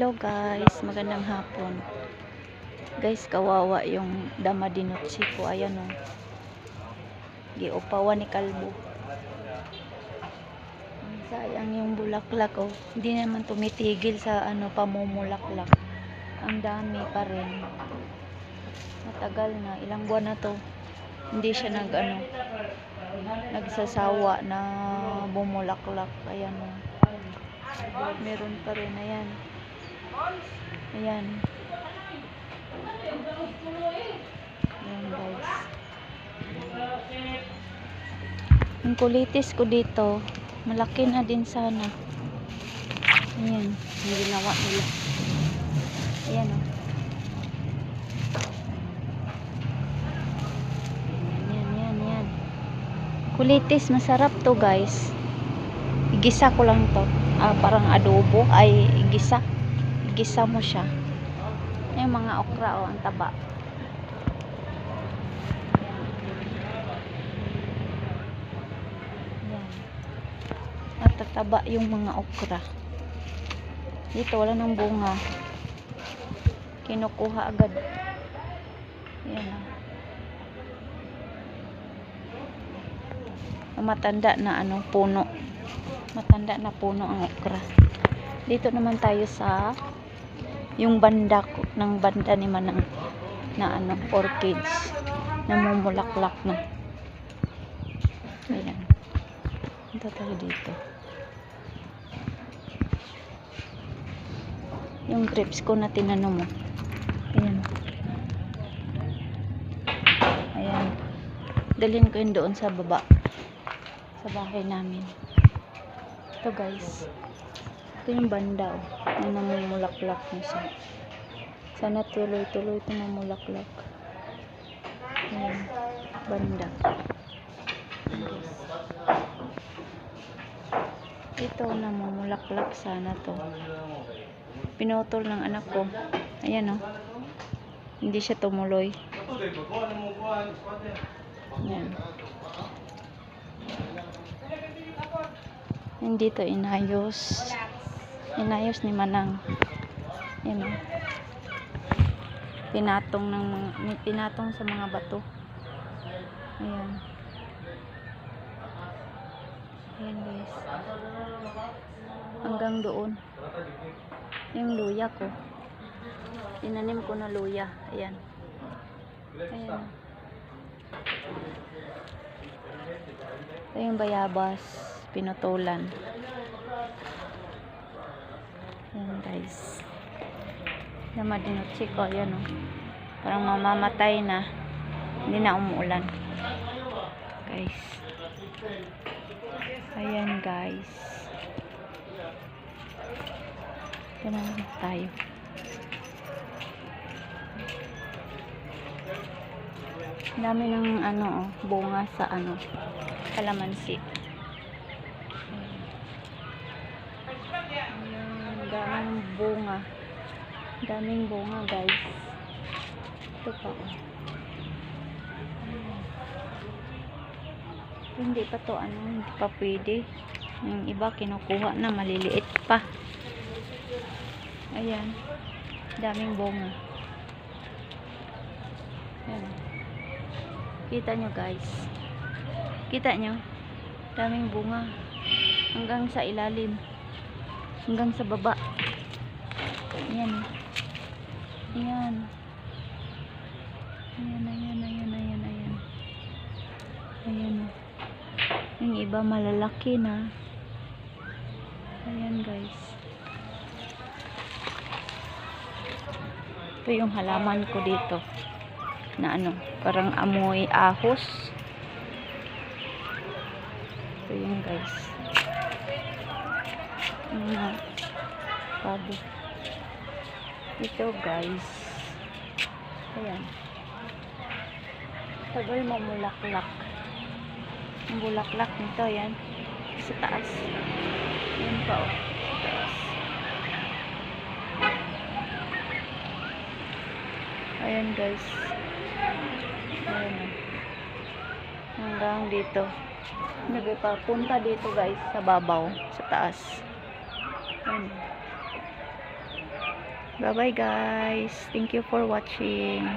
Hello guys, magandang hapon. Guys, kawawa yung dama dinutsi ko. Ayan o. Giupawan ni kalbo. Sayang yung bulaklak o. Hindi naman tumitigil sa pamumulaklak. Ang dami pa rin. Matagal na. Ilang buwan na to. Hindi siya nagsasawa na bumulaklak. Ayan o. Meron pa rin. Ayan. Ayan. Ayan guys. Yung kulitis ko dito, malaki na din sana. Ayan. Yung ginawa nila. Ayan o. Yan. Kulitis, masarap to guys. Igisa ko lang to. Parang adobo. Ay, igisa. Igisa mo siya. Yung mga okra o, ang taba. Yan. Matataba yung mga okra. Dito wala nang bunga. Kinukuha agad. Yan o. Matanda na puno. Matanda na puno ang okra. Dito naman tayo sa yung banda ng banda ni Manang na orchids na mumulaklak na. Ayan. Ito tayo dito. Yung trips ko na tinanong mo. Ayan. Ayan. Dalhin ko yun doon sa baba. Sa bahay namin. Ito guys. Ito yung banda na namumulaklak na siya. Sana tuloy-tuloy ito namumulaklak. Ayan. Banda. Ito namumulaklak sana to. Pinutol ng anak ko. Ayan o. Hindi siya tumuloy. Ayan. Hindi to inayos. Inayos ni Manang. Yan o. Pinatong sa mga bato. Ayan. Ayan guys. Hanggang doon. Yung luya ko. Tinanim ko na luya. Ayan. Ayan. Ito yung bayabas. Pinutulan. Ayan guys. Namadinutsi ko. Ayan o. Parang mamamatay na. Hindi na umuulan. Guys. Ayan guys. Ito na lang tayo. Dami ng bunga sa kalamansi. Daming bunga. Daming bunga guys. Ito pa o. Hindi pa to hindi pa pwede. Yung iba kinukuha na maliliit pa. Ayan. Daming bunga. Ayan. Kita nyo guys. Kita nyo? Daming bunga. Hanggang sa ilalim. Hanggang sa baba. Ayan. Ayan. Ayan. Ayan. Yung iba malalaki na. Ayan guys. Ito yung halaman ko dito. Na parang amoy ahos. Ito yung guys. Bago. Ito guys. Ayan. Tagal mamulaklak. Ang bulaklak nito yan. Sa taas. Yan pa o. Sa taas. Ayan guys. Ayan o. Hanggang dito. Nagpapunta dito guys sa babaw. Sa taas. Ayan. Bye bye guys. Thank you for watching.